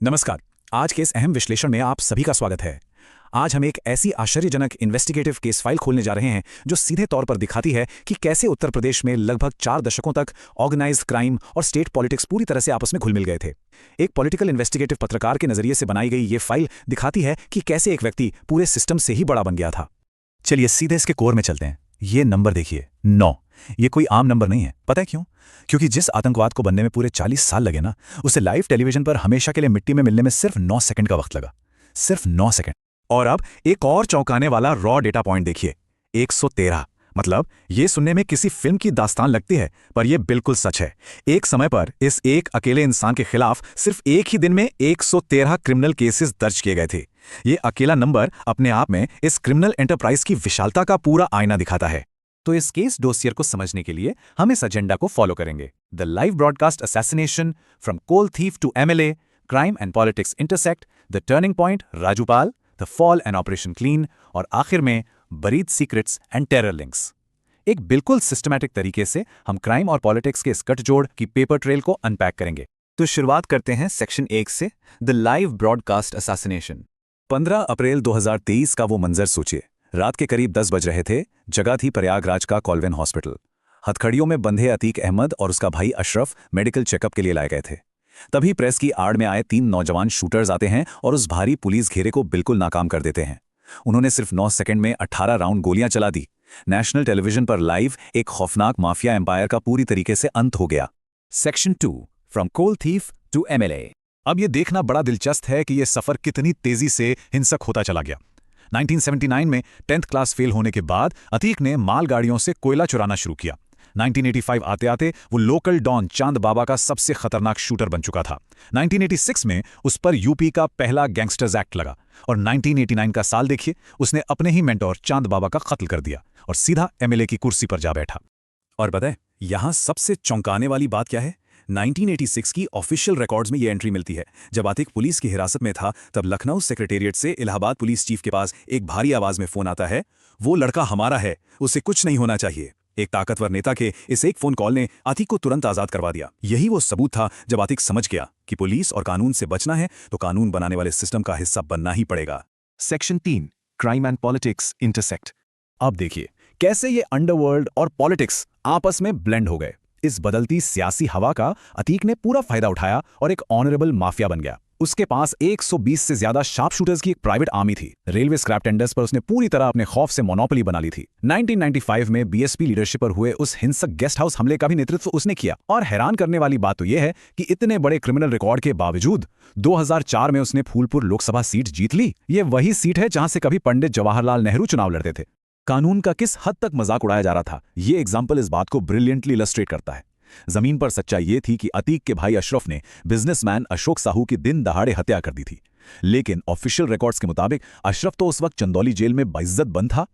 नमस्कार। आज के इस अहम विश्लेषण में आप सभी का स्वागत है। आज हम एक ऐसी आश्चर्यजनक इन्वेस्टिगेटिव केस फाइल खोलने जा रहे हैं जो सीधे तौर पर दिखाती है कि कैसे उत्तर प्रदेश में लगभग 4 दशकों तक ऑर्गेनाइज्ड क्राइम और स्टेट पॉलिटिक्स पूरी तरह से आपस में घुल मिल गए थे। एक पॉलिटिकल इन्वेस्टिगेटिव पत्रकार के नजरिए से बनाई गई ये फाइल दिखाती है कि कैसे एक व्यक्ति पूरे सिस्टम से ही बड़ा बन गया था। चलिए सीधे इसके कोर में चलते हैं। ये नंबर देखिए, 9। ये कोई आम नंबर नहीं है। पता है क्यों? क्योंकि जिस आतंकवाद को बनने में पूरे 40 साल लगे ना, उसे लाइव टेलीविजन पर हमेशा के लिए मिट्टी में मिलने में सिर्फ 9 सेकंड का वक्त लगा। सिर्फ 9 सेकंड। और अब एक और चौंकाने वाला रॉ डेटा पॉइंट देखिए, 113। मतलब ये सुनने में किसी फिल्म की दास्तान लगती है, पर यह बिल्कुल सच है। एक समय पर इस एक अकेले इंसान के खिलाफ सिर्फ एक ही दिन में 113 क्रिमिनल केसेस दर्ज किए गए थे। ये अकेला नंबर अपने आप में इस क्रिमिनल एंटरप्राइज की विशालता का पूरा आईना दिखाता है। तो इस केस डोसियर को समझने के लिए हम इस एजेंडा को फॉलो करेंगे। The live broadcast assassination, from coal thief to MLA, crime and politics intersect, the turning point Raju Pal, the fall and operation clean, और आखिर में buried secrets and terror links. एक बिल्कुल सिस्टमैटिक तरीके से हम क्राइम और पॉलिटिक्स के इस गठजोड़ की पेपर ट्रेल को अनपैक करेंगे। तो शुरुआत करते हैं सेक्शन 1 से, द लाइव ब्रॉडकास्ट असैसिनेशन। 15 अप्रैल 2023 का वो मंजर सोचिए। रात के करीब 10 बज रहे थे। जगह थी प्रयागराज का कॉल्विन हॉस्पिटल। हथकड़ियों में बंधे अतीक अहमद और उसका भाई अशरफ मेडिकल चेकअप के लिए लाए गए थे। तभी प्रेस की आड़ में आए 3 नौजवान शूटर्स आते हैं और उस भारी पुलिस घेरे को बिल्कुल नाकाम कर देते हैं। उन्होंने सिर्फ 9 सेकंड में 18 राउंड गोलियां चला दी। नेशनल टेलीविजन पर लाइव एक खौफनाक माफिया एम्पायर का पूरी तरीके से अंत हो गया। Section 2, from coal thief to MLA. अब यह देखना बड़ा दिलचस्प है कि यह सफर कितनी तेजी से हिंसक होता चला गया। 1979 में 10th क्लास फेल होने के बाद अतीक ने मालगाड़ियों से कोयला चुराना शुरू किया। 1985 आते आते वो लोकल डॉन चांद बाबा का सबसे खतरनाक शूटर बन चुका था। 1986 में उस पर यूपी का पहला गैंगस्टर्स एक्ट लगा और 1989 का साल देखिए, उसने अपने ही मेंटोर चांद बाबा का कत्ल कर दिया और सीधा एमएलए की कुर्सी पर जा बैठा। और बताएं, यहां सबसे चौंकाने वाली बात क्या है? 1986 की ऑफिशियल रिकॉर्ड्स में ये एंट्री मिलती है। जब आतिक पुलिस की हिरासत में था, तब लखनऊ सेक्रेटेरिएट से इलाहाबाद पुलिस चीफ के पास एक भारी आवाज में फोन आता है, वो लड़का हमारा है, उसे कुछ नहीं होना चाहिए। एक ताकतवर नेता के इस एक फोन कॉल ने आतिक को तुरंत आजाद करवा दिया। यही वो सबूत था जब आतिक समझ गया कि पुलिस और कानून से बचना है तो कानून बनाने वाले सिस्टम का हिस्सा बनना ही पड़ेगा। Section 3, crime and politics intersect. अब देखिए कैसे ये अंडरवर्ल्ड और पॉलिटिक्स आपस में ब्लेंड हो गए। इस बदलती सियासी हवा का अतीक ने पूरा फायदा उठाया और एक ऑनरेबल माफिया बन गया। उसके पास 120 से ज्यादा शार्प शूटर्स की एक प्राइवेट आर्मी थी। रेलवे स्क्रैप टेंडर्स पर उसने पूरी तरह अपने खौफ से मोनोपोली बना ली थी। 1995 में बीएसपी लीडरशिप पर हुए उस हिंसक गेस्ट हाउस हमले का भी नेतृत्व उसने किया। और हैरान करने वाली बात तो यह है कि इतने बड़े क्रिमिनल रिकॉर्ड के बावजूद 2004 में उसने फूलपुर लोकसभा सीट जीत ली। ये वही सीट है जहां से कभी पंडित जवाहरलाल नेहरू चुनाव लड़ते थे। कानून का किस हद तक मजाक उड़ाया जा रहा था, ये एग्जाम्पल इस बात को ब्रिलियंटली इलस्ट्रेट करता है। जमीन पर सच्चाई ये थी कि अतीक के भाई अशरफ ने बिजनेसमैन अशोक साहू की दिन दहाड़े हत्या कर दी थी। लेकिन ऑफिशियल रिकॉर्ड्स के मुताबिक अशरफ तो उस वक्त चंदौली जेल में बाइज्जत बंद था।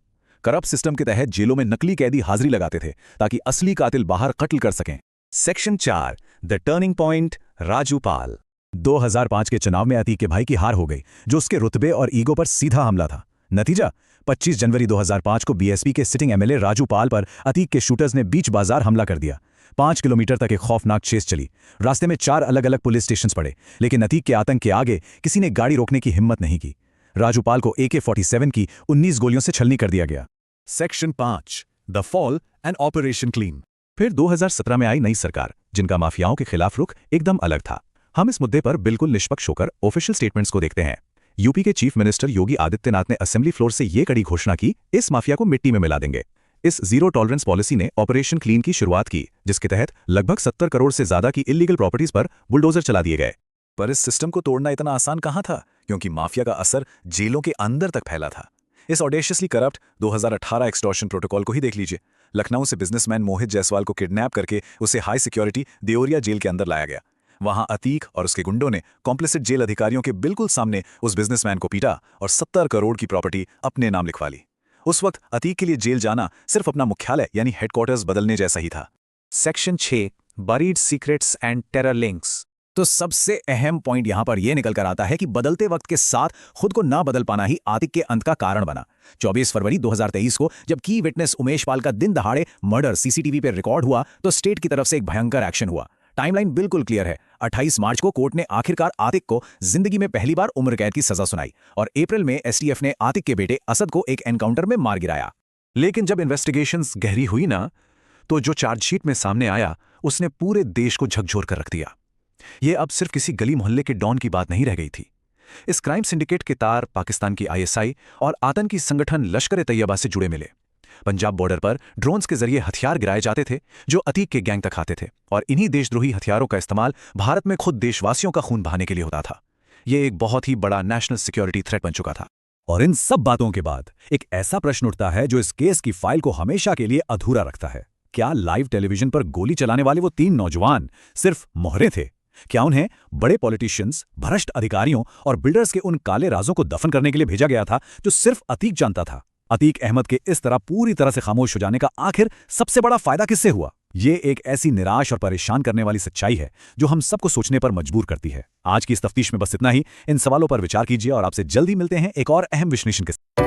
करप्ट सिस्टम के तहत जेलों में नकली कैदी हाजिरी लगाते थे ताकि असली कातिल बाहर कत्ल कर सकें। Section 4, the turning point Raju Pal. 2005 के चुनाव में अतीक के भाई की हार हो गई, जो उसके रुतबे और ईगो पर सीधा हमला था। नतीजा, 25 जनवरी 2005 को बीएसपी के सिटिंग एमएलए राजूपाल पर अतीक के शूटर्स ने बीच बाजार हमला कर दिया। 5 किलोमीटर तक एक खौफनाक चेस चली। रास्ते में 4 अलग अलग पुलिस स्टेशन पड़े, लेकिन अतीक के आतंक के आगे किसी ने गाड़ी रोकने की हिम्मत नहीं की। राजूपाल को AK-47 की 19 गोलियों से छलनी कर दिया गया। Section 5, the fall and operation clean. फिर 2017 में आई नई सरकार, जिनका माफियाओं के खिलाफ रुख एकदम अलग था। हम इस मुद्दे पर बिल्कुल निष्पक्ष होकर ऑफिशियल स्टेटमेंट्स को देखते हैं। यूपी के चीफ मिनिस्टर योगी आदित्यनाथ ने असेंबली फ्लोर से ये कड़ी घोषणा की, इस माफिया को मिट्टी में मिला देंगे। इस जीरो टॉलरेंस पॉलिसी ने ऑपरेशन क्लीन की शुरुआत की, जिसके तहत लगभग 70 करोड़ से ज्यादा की इल्लीगल प्रॉपर्टीज पर बुलडोजर चला दिए गए। पर इस सिस्टम को तोड़ना इतना आसान कहां था, क्योंकि माफिया का असर जेलों के अंदर तक फैला था। इस ऑडेशियसली करप्ट 2018 एक्सटॉर्शन प्रोटोकॉल को ही देख लीजिए। लखनऊ से बिजनेसमैन मोहित जायसवाल को किडनैप करके उसे हाई सिक्योरिटी देओरिया जेल के अंदर लाया गया। वहां अतीक और उसके गुंडों ने कॉम्प्लिसिट जेल अधिकारियों के बिल्कुल सामने उस बिजनेसमैन को पीटा और 70 करोड़ की प्रॉपर्टी अपने नाम लिखवा ली। उस वक्त अतीक के लिए जेल जाना सिर्फ अपना मुख्यालय यानी हेडक्वार्टर्स बदलने जैसा ही था। Section 6, buried secrets and terror links. तो सबसे अहम पॉइंट यहां पर यह निकल कर आता है कि बदलते वक्त के साथ खुद को ना बदल पाना ही आतिक के अंत का कारण बना। 24 फरवरी 2023 को जब की विटनेस उमेश पाल का दिन दहाड़े मर्डर सीसीटीवी पर रिकॉर्ड हुआ, तो स्टेट की तरफ से एक भयंकर एक्शन हुआ। टाइमलाइन बिल्कुल क्लियर है। 28 मार्च को कोर्ट ने आखिरकार आतिक को जिंदगी में पहली बार उम्र कैद की सजा सुनाई और अप्रैल में एसटीएफ ने आतिक के बेटे असद को एक एनकाउंटर में मार गिराया। लेकिन जब इन्वेस्टिगेशंस गहरी हुई ना, तो जो चार्जशीट में सामने आया उसने पूरे देश को झकझोर कर रख दिया। ये अब सिर्फ किसी गली मोहल्ले के डॉन की बात नहीं रह गई थी। इस क्राइम सिंडिकेट के तार पाकिस्तान की आईएसआई और आतंकी संगठन लश्कर-ए-तैयबा से जुड़े मिले। पंजाब बॉर्डर पर ड्रोन्स के जरिए हथियार गिराए जाते थे जो अतीक के गैंग तक आते थे, और इन्हीं देशद्रोही हथियारों का इस्तेमाल भारत में खुद देशवासियों का खून बहाने के लिए होता था। ये एक बहुत ही बड़ा नेशनल सिक्योरिटी थ्रेट बन चुका था। और इन सब बातों के बाद एक ऐसा प्रश्न उठता है जो इस केस की फाइल को हमेशा के लिए अधूरा रखता है। क्या लाइव टेलीविजन पर गोली चलाने वाले वो 3 नौजवान सिर्फ मोहरे थे? क्या उन्हें बड़े पॉलिटिशियंस, भ्रष्ट अधिकारियों और बिल्डर्स के उन काले राजों को दफन करने के लिए भेजा गया था जो सिर्फ अतीक जानता था? अतीक अहमद के इस तरह पूरी तरह से खामोश हो जाने का आखिर सबसे बड़ा फायदा किससे हुआ? ये एक ऐसी निराश और परेशान करने वाली सच्चाई है जो हम सबको सोचने पर मजबूर करती है। आज की इस तफ्तीश में बस इतना ही। इन सवालों पर विचार कीजिए और आपसे जल्दी मिलते हैं एक और अहम विश्लेषण के साथ।